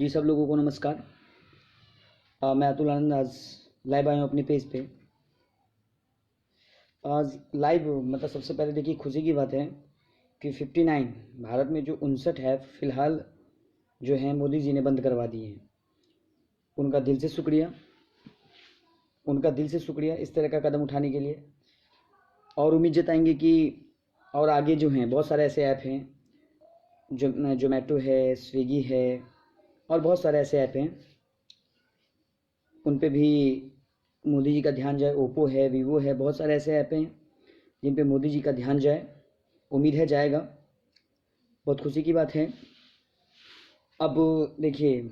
जी सब लोगों को नमस्कार। मैं अतुल आनंद आज लाइव आया हूँ अपने पेज पे। आज लाइव मतलब सबसे पहले देखिए खुशी की बात है कि 59 भारत में जो 59 है फ़िलहाल जो है मोदी जी ने बंद करवा दिए हैं। उनका दिल से शुक्रिया इस तरह का कदम उठाने के लिए, और उम्मीद जताएंगे कि और आगे जो हैं बहुत सारे ऐसे ऐप हैं, जो जोमेटो है, स्विगी है और बहुत सारे ऐसे ऐप हैं, उन पे भी मोदी जी का ध्यान जाए। ओप्पो है, वीवो है, बहुत सारे ऐसे ऐप हैं जिन पे मोदी जी का ध्यान जाए। उम्मीद है जाएगा, बहुत खुशी की बात है। अब देखिए,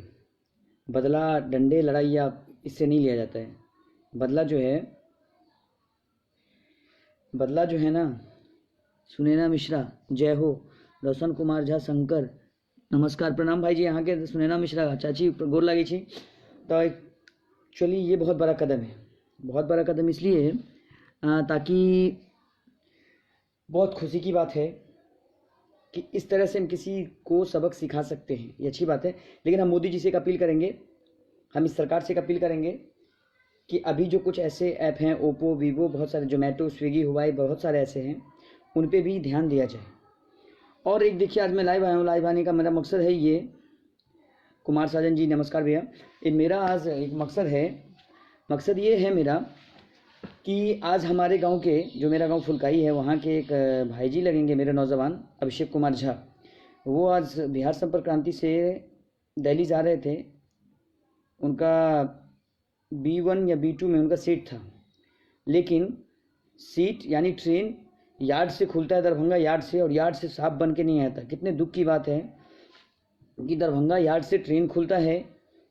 बदला डंडे लड़ाइयाँ इससे नहीं लिया जाता है। बदला जो है ना, सुनैना मिश्रा जय हो, रोशन कुमार झा शंकर नमस्कार प्रणाम भाई जी। यहाँ के सुनैना मिश्रा चाची गोर लागी छी। तो एक्चुअली ये बहुत बड़ा कदम है, बहुत बड़ा कदम इसलिए है ताकि बहुत खुशी की बात है कि इस तरह से हम किसी को सबक सिखा सकते हैं, ये अच्छी बात है। लेकिन हम मोदी जी से एक अपील करेंगे, हम इस सरकार से एक अपील करेंगे कि अभी जो कुछ ऐसे ऐप हैं, ओप्पो, वीवो, बहुत सारे जोमेटो, स्विगी, हुआई, बहुत सारे ऐसे हैं, उन पे भी ध्यान दिया जाए। और एक देखिए, आज मैं लाइव आया हूँ, लाइव आने का मेरा मकसद है ये, कुमार साजन जी नमस्कार भैया। मेरा आज एक मकसद ये है मेरा कि आज हमारे गांव के, जो मेरा गांव फुलकाई है, वहाँ के एक भाई जी लगेंगे मेरे नौजवान अभिषेक कुमार झा। वो आज बिहार संपर्क क्रांति से दिल्ली जा रहे थे। उनका B1 या B2 में उनका सीट था, लेकिन सीट यानी ट्रेन यार्ड से खुलता है, दरभंगा यार्ड से, और यार्ड से साफ बन के नहीं आता। कितने दुख की बात है कि दरभंगा यार्ड से ट्रेन खुलता है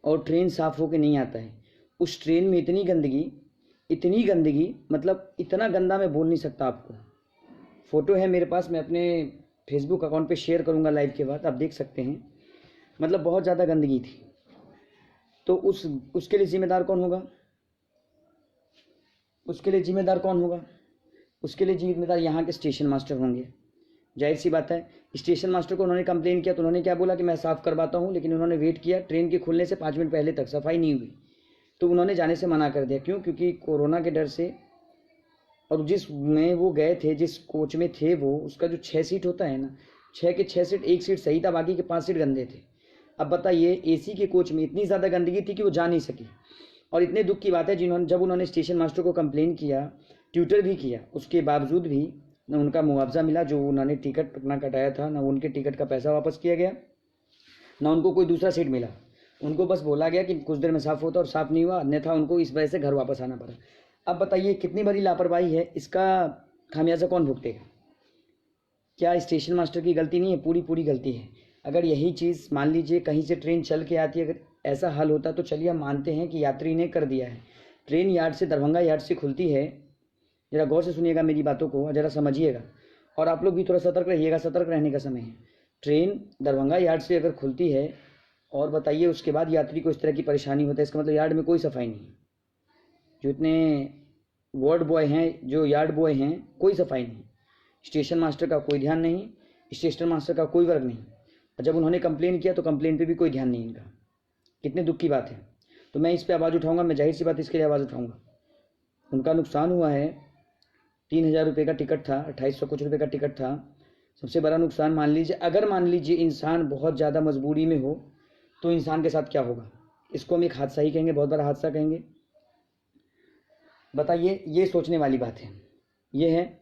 और ट्रेन साफ होके नहीं आता है। उस ट्रेन में इतनी गंदगी, मतलब इतना गंदा मैं बोल नहीं सकता आपको। फ़ोटो है मेरे पास, मैं अपने फेसबुक अकाउंट पे शेयर करूँगा लाइव के बाद, आप देख सकते हैं। मतलब बहुत ज़्यादा गंदगी थी। तो उसके लिए ज़िम्मेदार कौन होगा? उसके लिए ज़िम्मेदार यहाँ के स्टेशन मास्टर होंगे। जाहिर सी बात है, स्टेशन मास्टर को उन्होंने कंप्लेन किया तो उन्होंने क्या बोला कि मैं साफ़ करवाता हूँ, लेकिन उन्होंने वेट किया, ट्रेन के खुलने से 5 मिनट पहले तक सफाई नहीं हुई, तो उन्होंने जाने से मना कर दिया। क्यों? क्योंकि कोरोना के डर से। और जिस में वो गए थे, जिस कोच में थे वो, उसका जो 6 सीट होता है ना, 6 के 6 सीट, 1 सीट सही था, बाकी के 5 सीट गंदे थे। अब बताइए, AC के कोच में इतनी ज़्यादा गंदगी थी कि वो जा नहीं सकी। और इतने दुख की बात है, जब उन्होंने स्टेशन मास्टर को कंप्लेन किया, ट्विटर भी किया, उसके बावजूद भी न उनका मुआवजा मिला, जो उन्होंने टिकट अपना कटाया था, न उनके टिकट का पैसा वापस किया गया, न उनको कोई दूसरा सीट मिला। उनको बस बोला गया कि कुछ देर में साफ़ होता, और साफ़ नहीं हुआ, अन्यथा उनको इस वजह से घर वापस आना पड़ा। अब बताइए कितनी बड़ी लापरवाही है, इसका खामियाजा कौन भुगतेगा? क्या स्टेशन मास्टर की गलती नहीं है? पूरी गलती है। अगर यही चीज़ मान लीजिए कहीं से ट्रेन चल के आती, अगर ऐसा हाल होता तो चलिए हम मानते हैं कि यात्री ने कर दिया है। ट्रेन यार्ड से, दरभंगा यार्ड से खुलती है, ज़रा गौर से सुनिएगा मेरी बातों को, ज़रा समझिएगा, और आप लोग भी थोड़ा सतर्क रहिएगा, सतर्क रहने का समय है। ट्रेन दरभंगा यार्ड से अगर खुलती है और बताइए उसके बाद यात्री को इस तरह की परेशानी होता है, इसका मतलब यार्ड में कोई सफाई नहीं है। जो इतने वार्ड बॉय हैं, जो यार्ड बॉय हैं, कोई सफाई नहीं, स्टेशन मास्टर का कोई ध्यान नहीं, स्टेशन मास्टर का कोई वर्क नहीं। और जब उन्होंने कंप्लेन किया तो कंप्लेन पे भी कोई ध्यान नहीं इनका। कितने दुख की बात है। तो मैं इस पर आवाज़ उठाऊंगा, मैं जाहिर सी बात इसके लिए आवाज़ उठाऊंगा। उनका नुकसान हुआ है, 3000 रुपये का टिकट था, 2800 कुछ रुपये का टिकट था। सबसे बड़ा नुकसान मान लीजिए, अगर मान लीजिए इंसान बहुत ज़्यादा मजबूरी में हो तो इंसान के साथ क्या होगा, इसको हम एक हादसा ही कहेंगे, बहुत बड़ा हादसा कहेंगे। बताइए, ये सोचने वाली बात है, ये है।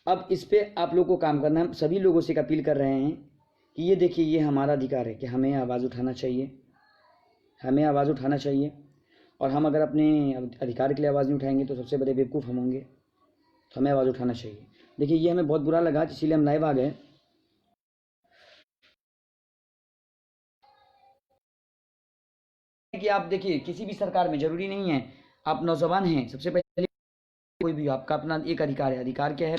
अब इस पर आप लोगों को काम करना है। हम सभी लोगों से एक अपील कर रहे हैं कि ये देखिए, ये हमारा अधिकार है कि हमें आवाज़ उठाना चाहिए, और हम अगर अपने अधिकार के लिए आवाज़ नहीं उठाएंगे तो सबसे बड़े बेवकूफ़ हम होंगे। तो हमें आवाज़ उठाना चाहिए। देखिए, ये हमें बहुत बुरा लगा, इसीलिए हम लाइव आ गए। कि आप देखिए, किसी भी सरकार में ज़रूरी नहीं है, आप नौजवान हैं, सबसे पहले कोई भी, आपका अपना एक अधिकार है। अधिकार क्या है?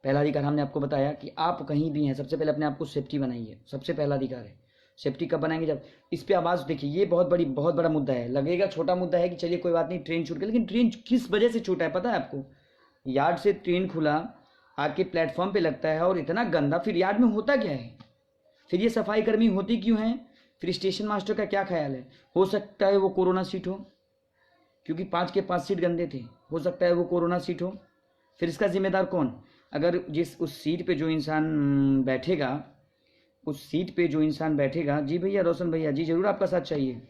पहला अधिकार हमने आपको बताया कि आप कहीं भी हैं, सबसे पहले अपने आप को सेफ्टी बनाइए, सबसे पहला अधिकार है। सेफ्टी कब बनाएंगे? जब इस पे आवाज़, देखिए ये बहुत बड़ा मुद्दा है। लगेगा छोटा मुद्दा है कि चलिए कोई बात नहीं, ट्रेन छूट गई, लेकिन ट्रेन किस वजह से छूटा है पता है आपको? यार्ड से ट्रेन खुला, आके प्लेटफॉर्म पे लगता है, और इतना गंदा, फिर यार्ड में होता क्या है? फिर ये सफाई कर्मी होती क्यों हैं? फिर स्टेशन मास्टर का क्या ख्याल है, हो सकता है वो कोरोना सीट हो, क्योंकि 5 के 5 सीट गंदे थे, हो सकता है वो कोरोना सीट हो। फिर इसका जिम्मेदार कौन? अगर जिस उस सीट पे जो इंसान बैठेगा, उस सीट पे जो इंसान बैठेगा, जी भैया रोशन भैया जी जरूर आपका साथ चाहिए,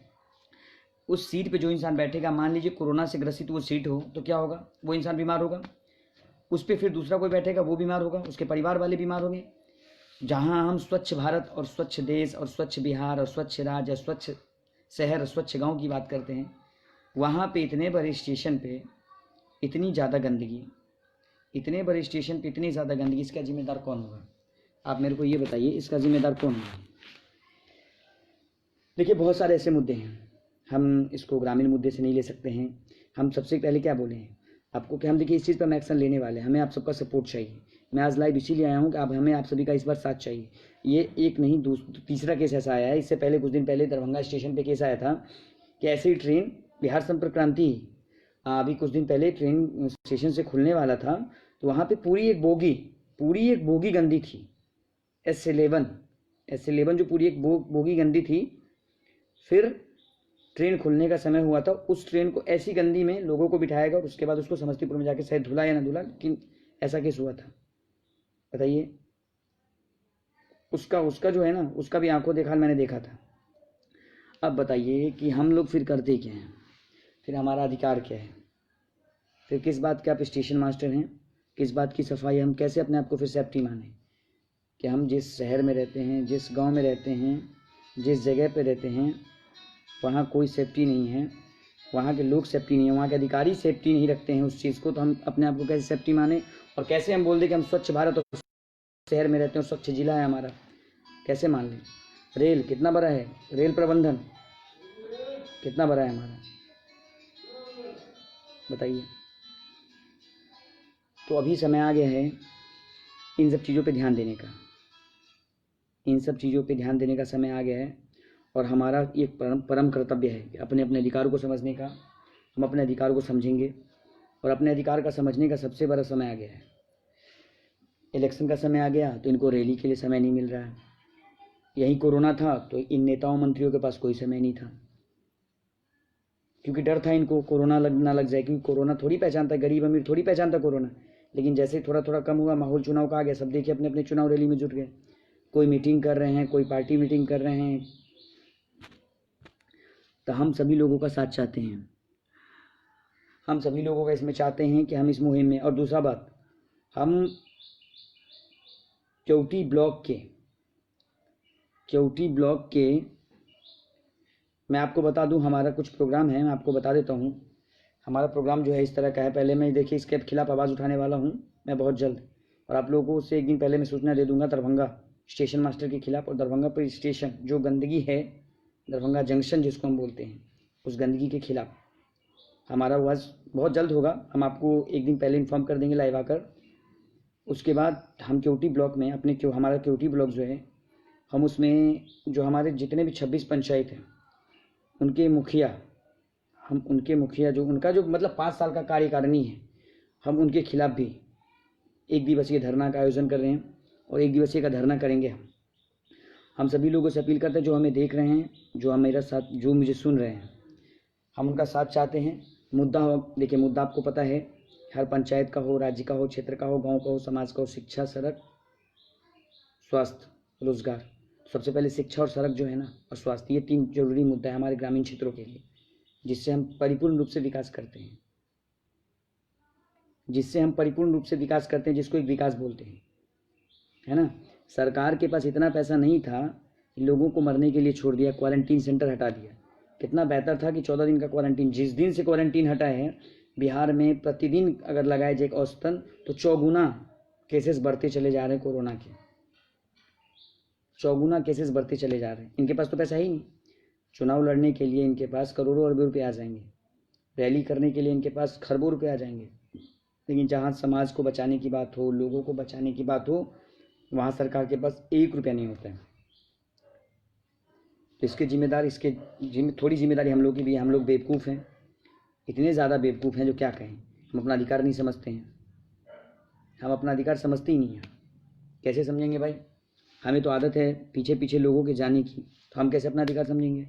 उस सीट पे जो इंसान बैठेगा, मान लीजिए कोरोना से ग्रसित वो सीट हो, तो क्या होगा, वो इंसान बीमार होगा। उस पर फिर दूसरा कोई बैठेगा, वो बीमार होगा, उसके परिवार वाले बीमार होंगे। जहाँ हम स्वच्छ भारत और स्वच्छ देश और स्वच्छ बिहार और स्वच्छ राज्य और स्वच्छ शहर और स्वच्छ गांव की बात करते हैं, वहाँ पे इतने बड़े स्टेशन पे इतनी ज़्यादा गंदगी, इतने बड़े स्टेशन पे इतनी ज़्यादा गंदगी, इसका जिम्मेदार कौन होगा? आप मेरे को ये बताइए, इसका जिम्मेदार कौन होगा? देखिए बहुत सारे ऐसे मुद्दे हैं, हम इसको ग्रामीण मुद्दे से नहीं ले सकते हैं। हम सबसे पहले क्या बोले हैं आपको कि हम देखिए इस चीज़ पर हम एक्शन लेने वाले हैं, हमें आप सबका सपोर्ट चाहिए। मैं आज लाइव इसीलिए आया हूँ कि हमें आप सभी का इस बार साथ चाहिए। ये एक नहीं तीसरा केस ऐसा आया है, इससे पहले कुछ दिन पहले दरभंगा स्टेशन पे केस आया था कि ऐसे ही ट्रेन बिहार संपर्क क्रांति अभी कुछ दिन पहले ट्रेन स्टेशन से खुलने वाला था, तो वहाँ पे पूरी एक बोगी गंदी थी, S11 जो पूरी एक बोगी गंदी थी। फिर ट्रेन खुलने का समय हुआ था, उस ट्रेन को ऐसी गंदी में लोगों को बिठाया गया और उसके बाद उसको समस्तीपुर में जाके शायद धुला या ना धुला, लेकिन ऐसा केस हुआ था। बताइए, उसका जो है ना, उसका भी आंखों देखा मैंने देखा था। अब बताइए कि हम लोग फिर करते क्या हैं, फिर हमारा अधिकार क्या है, फिर किस बात के आप स्टेशन मास्टर हैं, किस बात की सफाई, हम कैसे अपने आप को फिर सेफ्टी माने कि हम जिस शहर में रहते हैं, जिस गांव में रहते हैं, जिस जगह पे रहते हैं, वहाँ कोई सेफ्टी नहीं है, वहाँ के लोग सेफ्टी नहीं है, वहाँ के अधिकारी सेफ्टी नहीं रखते हैं उस चीज़ को, तो हम अपने आप को कैसे सेफ्टी माने? और कैसे हम बोल दें कि हम स्वच्छ भारत और शहर में रहते हैं, स्वच्छ जिला है हमारा, कैसे मान लें? रेल कितना बड़ा है, रेल प्रबंधन कितना बड़ा है हमारा, बताइए। तो अभी समय आ गया है इन सब चीज़ों पे ध्यान देने का, इन सब चीज़ों पे ध्यान देने का समय आ गया है। और हमारा ये परम कर्तव्य है कि अपने अपने अधिकारों को समझने का, हम अपने अधिकारों को समझेंगे। और अपने अधिकार का समझने का सबसे बड़ा समय आ गया है, इलेक्शन का समय आ गया, तो इनको रैली के लिए समय नहीं मिल रहा है। यहीं कोरोना था तो इन नेताओं मंत्रियों के पास कोई समय नहीं था, क्योंकि डर था इनको कोरोना ना लग जाए, क्योंकि कोरोना थोड़ी पहचानता, गरीब अमीर थोड़ी पहचानता कोरोना। लेकिन जैसे थोड़ा थोड़ा कम हुआ, माहौल चुनाव का आ गया, सब देखिए अपने अपने चुनाव रैली में जुट गए, कोई मीटिंग कर रहे हैं, कोई पार्टी मीटिंग कर रहे हैं। तो हम सभी लोगों का साथ चाहते हैं, हम सभी लोगों का इसमें चाहते हैं कि हम इस मुहिम में। और दूसरा बात, हम केवटी ब्लॉक के मैं आपको बता दूं, हमारा कुछ प्रोग्राम है, मैं आपको बता देता हूं। हमारा प्रोग्राम जो है इस तरह का है, पहले मैं देखिए इसके खिलाफ आवाज़ उठाने वाला हूं मैं बहुत जल्द, और आप लोगों को उससे एक दिन पहले मैं सूचना दे दूंगा दरभंगा स्टेशन मास्टर के खिलाफ। और दरभंगा पर स्टेशन जो गंदगी है, दरभंगा जंक्शन जिसको हम बोलते हैं, उस गंदगी के खिलाफ हमारा आवाज़ बहुत जल्द होगा। हम आपको एक दिन पहले इन्फॉर्म कर देंगे लाइव आकर। उसके बाद हम केवटी ब्लॉक में हमारा केवटी ब्लॉक जो है, हम उसमें जो हमारे जितने भी 26 पंचायत हैं उनके मुखिया, हम उनके मुखिया जो उनका जो मतलब 5 साल का कार्यकारिणी है, हम उनके खिलाफ भी 1 दिवसीय धरना का आयोजन कर रहे हैं और 1 दिवसीय का धरना करेंगे। हम सभी लोगों से अपील करते हैं जो हमें देख रहे हैं, जो हम मेरा साथ, जो मुझे सुन रहे हैं, हम उनका साथ चाहते हैं। मुद्दा हो, देखिए मुद्दा आपको पता है, हर पंचायत का हो, राज्य का हो, क्षेत्र का हो, गाँव का हो, समाज का हो, शिक्षा, सड़क, स्वास्थ्य, रोजगार। सबसे पहले शिक्षा और सड़क जो है ना, और स्वास्थ्य, ये 3 जरूरी मुद्दा है हमारे ग्रामीण क्षेत्रों के लिए, जिससे हम परिपूर्ण रूप से विकास करते हैं, जिसको एक विकास बोलते हैं, है ना। सरकार के पास इतना पैसा नहीं था, लोगों को मरने के लिए छोड़ दिया, क्वारंटीन सेंटर हटा दिया। कितना बेहतर था कि 14 दिन का क्वारंटीन, जिस दिन से क्वारंटीन हटा है बिहार में प्रतिदिन अगर लगाए जाए औसतन तो 4 गुना केसेस बढ़ते चले जा रहे हैं कोरोना के, 4 गुना केसेस बढ़ते चले जा रहे हैं। इनके पास तो पैसा ही नहीं, चुनाव लड़ने के लिए इनके पास करोड़ों अरबों रुपये आ जाएंगे, रैली करने के लिए इनके पास खरबों रुपये आ जाएंगे, लेकिन जहाँ समाज को बचाने की बात हो, लोगों को बचाने की बात हो, वहाँ सरकार के पास 1 रुपया नहीं होता है। तो इसके थोड़ी जिम्मेदारी हम लोग की भी है। हम लोग बेवकूफ़ हैं, इतने ज़्यादा बेवकूफ़ हैं जो क्या कहें। हम अपना अधिकार नहीं समझते हैं, हम अपना अधिकार समझते ही नहीं हैं। कैसे समझेंगे भाई? हमें तो आदत है पीछे पीछे लोगों के जाने की, तो हम कैसे अपना अधिकार समझेंगे?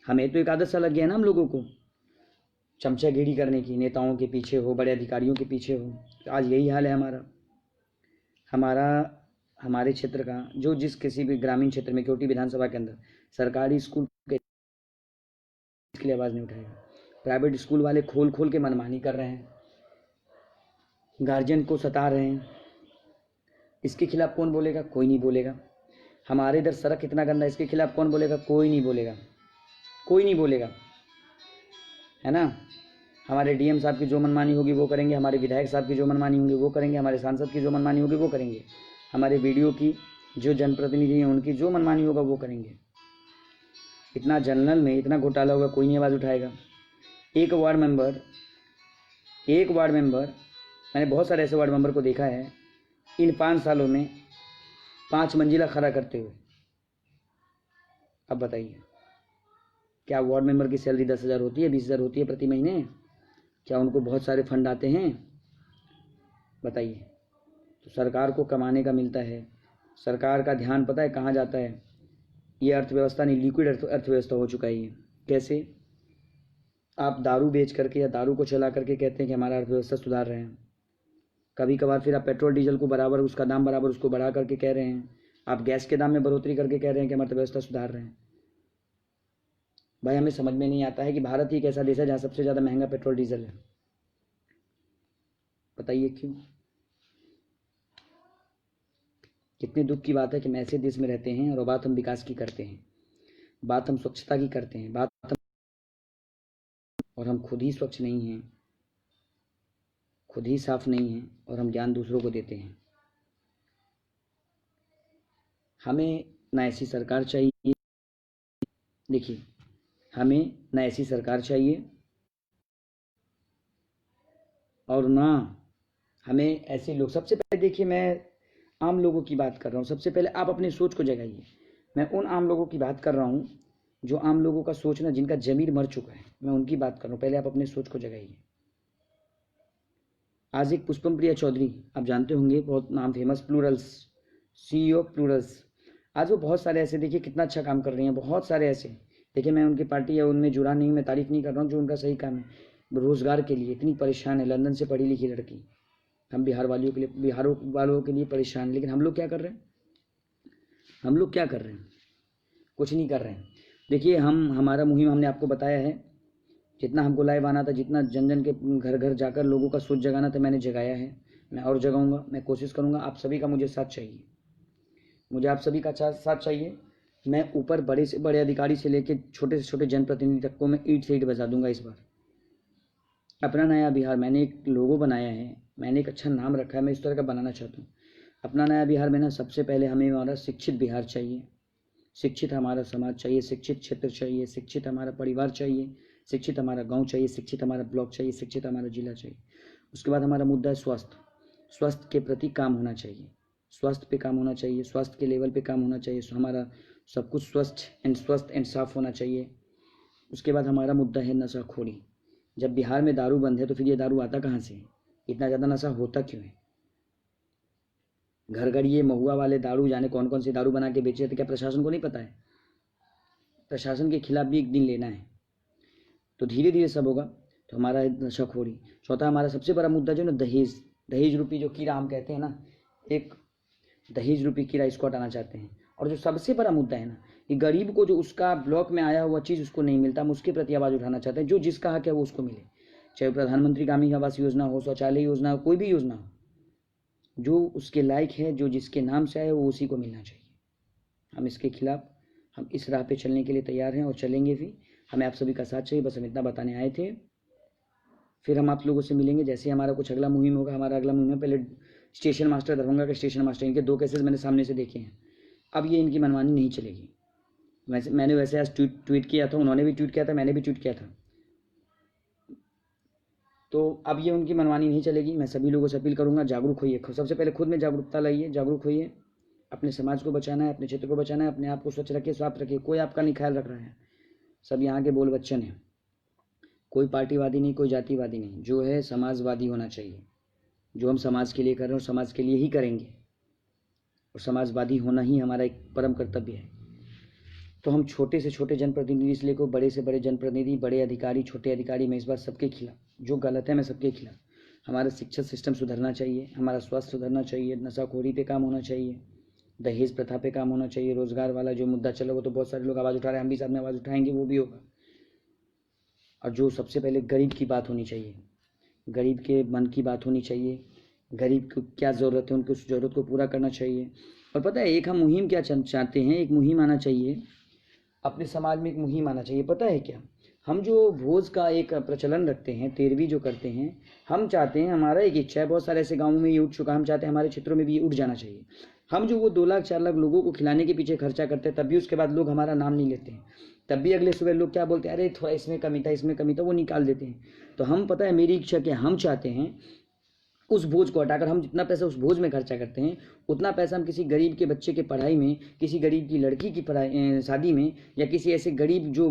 हमें तो एक आदत सा लग गया है ना हम लोगों को, चमचागिरी करने की, नेताओं के पीछे हो, बड़े अधिकारियों के पीछे हो। तो आज यही हाल है हमारा हमारे क्षेत्र का, जो जिस किसी भी ग्रामीण क्षेत्र में केवटी विधानसभा के अंदर सरकारी स्कूल के लिए आवाज़ नहीं उठाएगा। प्राइवेट स्कूल वाले खोल खोल के मनमानी कर रहे हैं, गार्जियन को सता रहे हैं। इसके खिलाफ कौन बोलेगा? कोई नहीं बोलेगा। हमारे इधर सड़क कितना गंदा, इसके खिलाफ कौन बोलेगा? कोई नहीं बोलेगा, कोई नहीं बोलेगा, है ना। हमारे डीएम साहब की जो मनमानी होगी वो करेंगे, हमारे विधायक साहब की जो मनमानी होंगी वो करेंगे, हमारे सांसद की जो मनमानी होगी वो करेंगे, हमारे वीडियो की जो जनप्रतिनिधि हैं उनकी जो मनमानी होगा वो करेंगे। इतना जनरल में इतना घोटाला होगा, कोई नहीं आवाज़ उठाएगा। एक वार्ड मेंबर मैंने बहुत सारे ऐसे वार्ड मेंबर को देखा है इन 5 सालों में 5 मंजिला खड़ा करते हुए। अब बताइए, क्या वार्ड मेंबर की सैलरी 10,000 होती है, 20,000 होती है प्रति महीने? क्या उनको बहुत सारे फंड आते हैं? बताइए। तो सरकार को कमाने का मिलता है, सरकार का ध्यान पता है कहाँ जाता है? ये अर्थव्यवस्था नहीं, लिक्विड अर्थव्यवस्था हो चुका है ये। कैसे? आप दारू बेच करके या दारू को चला करके कहते हैं कि हमारा अर्थव्यवस्था सुधार रहे हैं। कभी कभार फिर आप पेट्रोल डीजल को बराबर, उसका दाम बराबर उसको बढ़ा करके कह रहे हैं। आप गैस के दाम में बढ़ोतरी करके कह रहे हैं कि हम अर्थव्यवस्था सुधार रहे हैं। भाई हमें समझ में नहीं आता है कि भारत ही एक ऐसा देश है जहाँ सबसे ज़्यादा महंगा पेट्रोल डीजल है। बताइए क्यों? कितने दुख की बात है कि हम ऐसे देश में रहते हैं और बात हम विकास की करते हैं, बात हम स्वच्छता की करते हैं, और हम खुद ही स्वच्छ नहीं हैं, खुद ही साफ नहीं हैं, और हम ज्ञान दूसरों को देते हैं। हमें ना ऐसी सरकार चाहिए, देखिए हमें ना ऐसी सरकार चाहिए और ना हमें ऐसे लोग। सबसे पहले देखिए, मैं आम लोगों की बात कर रहा हूँ। सबसे पहले आप अपनी सोच को जगाइए। मैं उन आम लोगों की बात कर रहा हूँ जो आम लोगों का सोचना, जिनका जमीर मर चुका है, मैं उनकी बात कर रहा हूँ। पहले आप अपनी सोच को जगाइए। आज एक पुष्पम प्रिया चौधरी, आप जानते होंगे, बहुत नाम फेमस, प्लूरल्स, CEO प्लूरल्स। आज वो बहुत सारे ऐसे, देखिए कितना अच्छा काम कर रही हैं, बहुत सारे ऐसे। देखिए मैं उनकी पार्टी या उनमें जुड़ा नहीं, मैं तारीफ नहीं कर रहा हूँ, जो उनका सही काम है। रोज़गार के लिए इतनी परेशान है, लंदन से पढ़ी लिखी लड़की। हम बिहार वालों के लिए परेशान। लेकिन हम लोग क्या कर रहे हैं? कुछ नहीं कर रहे हैं। देखिए हमारा मुहिम हमने आपको बताया है, जितना हमको लाइव आना था, जितना जन जन के घर घर जाकर लोगों का सोच जगाना था, मैंने जगाया है। मैं और जगाऊंगा, मैं कोशिश करूंगा। आप सभी का मुझे साथ चाहिए, मुझे आप सभी का साथ चाहिए। मैं ऊपर बड़े से बड़े अधिकारी से लेकर छोटे से छोटे जनप्रतिनिधि तक को मैं ईंट से ईंट बजा दूंगा। इस बार अपना नया बिहार, मैंने एक लोगो बनाया है, मैंने एक अच्छा नाम रखा है, मैं इस तरह का बनाना चाहता हूँ। अपना नया बिहार में ना, सबसे पहले हमें हमारा शिक्षित बिहार चाहिए, शिक्षित हमारा समाज चाहिए, शिक्षित क्षेत्र चाहिए, शिक्षित हमारा परिवार चाहिए, शिक्षित हमारा गांव चाहिए, शिक्षित हमारा ब्लॉक चाहिए, शिक्षित हमारा जिला चाहिए। उसके बाद हमारा मुद्दा है स्वास्थ्य। स्वास्थ्य के प्रति काम होना चाहिए, स्वास्थ्य पे काम होना चाहिए, स्वास्थ्य के लेवल पे काम होना चाहिए। हमारा सब कुछ स्वस्थ एंड साफ होना चाहिए। उसके बाद हमारा मुद्दा है नशाखोरी। जब बिहार में दारू बंद है तो फिर ये दारू आता कहाँ से? इतना ज़्यादा नशा होता क्यों है? घर घर ये महुआ वाले दारू, जाने कौन कौन सी दारू बना के बेचे थे, क्या प्रशासन को नहीं पता है? प्रशासन के खिलाफ भी एक दिन लेना है। तो धीरे धीरे सब होगा। तो हमारा नशाखोरी। चौथा हमारा सबसे बड़ा मुद्दा जो ना, दहेज रूपी जो कीड़ा हम कहते हैं ना, एक दहेज रूपी कीड़ा, इसको हटाना चाहते हैं। और जो सबसे बड़ा मुद्दा है ना, कि गरीब को जो उसका ब्लॉक में आया हुआ चीज़ उसको नहीं मिलता, हम उसके प्रति आवाज़ उठाना चाहते हैं। जो जिसका हक है वो उसको मिले, चाहे प्रधानमंत्री ग्रामीण आवास योजना हो, शौचालय योजना हो, कोई भी योजना हो, जो उसके लायक है, जो जिसके नाम से आए वो उसी को मिलना चाहिए। हम इसके खिलाफ, हम इस राह पे चलने के लिए तैयार हैं और चलेंगे भी। हमें आप सभी का साथ चाहिए, बस हम इतना बताने आए थे। फिर हम आप लोगों से मिलेंगे जैसे हमारा कुछ अगला मुहिम होगा। हमारा अगला मुहिम है, पहले स्टेशन मास्टर, दरभंगा के स्टेशन मास्टर, इनके 2 केसेस मैंने सामने से देखे हैं। अब ये इनकी मनमानी नहीं चलेगी। मैंने वैसे आज ट्वीट किया था, उन्होंने भी ट्वीट किया था, मैंने भी ट्वीट किया था। तो अब ये उनकी मनमानी नहीं चलेगी। मैं सभी लोगों से अपील करूँगा, जागरूक होइए। सबसे पहले खुद में जागरूकता लाइए, जागरूक होइए। अपने समाज को बचाना है, अपने क्षेत्र को बचाना है, अपने आप को स्वच्छ रखिए, स्वास्थ्य रखिए। कोई आपका नहीं ख्याल रख रहा है, सब यहाँ के बोल बच्चन हैं। कोई पार्टीवादी नहीं, कोई जातिवादी नहीं, जो है समाजवादी होना चाहिए। जो हम समाज के लिए कर रहे हैं समाज के लिए ही करेंगे। और समाजवादी होना ही हमारा एक परम कर्तव्य है। तो हम छोटे से छोटे जनप्रतिनिधि से लेकर बड़े से बड़े जनप्रतिनिधि, बड़े अधिकारी, छोटे अधिकारी, मैं इस बार सबके खिलाफ, जो गलत है मैं सबके खिलाफ। हमारा शिक्षा सिस्टम सुधरना चाहिए, हमारा स्वास्थ्य सुधरना चाहिए, नशाखोरी पे काम होना चाहिए, दहेज प्रथा पे काम होना चाहिए, रोजगार वाला जो मुद्दा चला वो तो बहुत सारे लोग आवाज़ उठा रहे हैं, हम भी साथ में आवाज़ उठाएंगे, वो भी होगा। और जो सबसे पहले गरीब की बात होनी चाहिए, गरीब के मन की बात होनी चाहिए, गरीब को क्या ज़रूरत है उनकी उस ज़रूरत को पूरा करना चाहिए। और पता है एक हम मुहिम क्या चाहते हैं, एक मुहिम आना चाहिए अपने समाज में, एक मुहिम आना चाहिए। पता है क्या, हम जो भोज का एक प्रचलन रखते हैं, 13वीं जो करते हैं, हम चाहते हैं, हमारा एक इच्छा है, बहुत सारे ऐसे गाँवों में ये उठ चुका, हम चाहते हैं हमारे क्षेत्रों में भी ये उठ जाना चाहिए। हम जो वो 2 लाख 4 लाख लोगों को खिलाने के पीछे खर्चा करते हैं, तब भी उसके बाद लोग हमारा नाम नहीं लेते हैं, तब भी अगले सुबह लोग क्या बोलते हैं, अरे थोड़ा इसमें कमी था, इसमें कमी था, वो निकाल देते हैं। तो हम, पता है मेरी इच्छा क्या, हम चाहते हैं उस बोझ को हटाकर, हम जितना पैसा उस बोझ में खर्चा करते हैं उतना पैसा हम किसी गरीब के बच्चे के पढ़ाई में, किसी गरीब की लड़की की पढ़ाई शादी में, या किसी ऐसे गरीब जो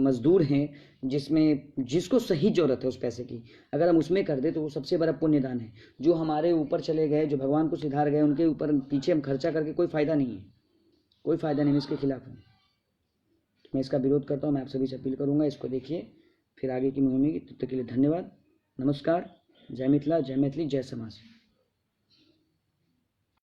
मजदूर हैं जिसको सही जरूरत है उस पैसे की, अगर हम उसमें कर दे तो वो सबसे बड़ा पुण्यदान है। जो हमारे ऊपर चले गए, जो भगवान को सिधार गए, उनके ऊपर पीछे हम खर्चा करके कोई फ़ायदा नहीं है, कोई फ़ायदा नहीं। मैं इसके खिलाफ हूँ, मैं इसका विरोध करता हूँ। मैं आप सभी से अपील करूँगा, इसको देखिए, फिर आगे की मुहिम की। तब तक के लिए धन्यवाद, नमस्कार, जय मिथिला, जय मैथिली, जय समाज।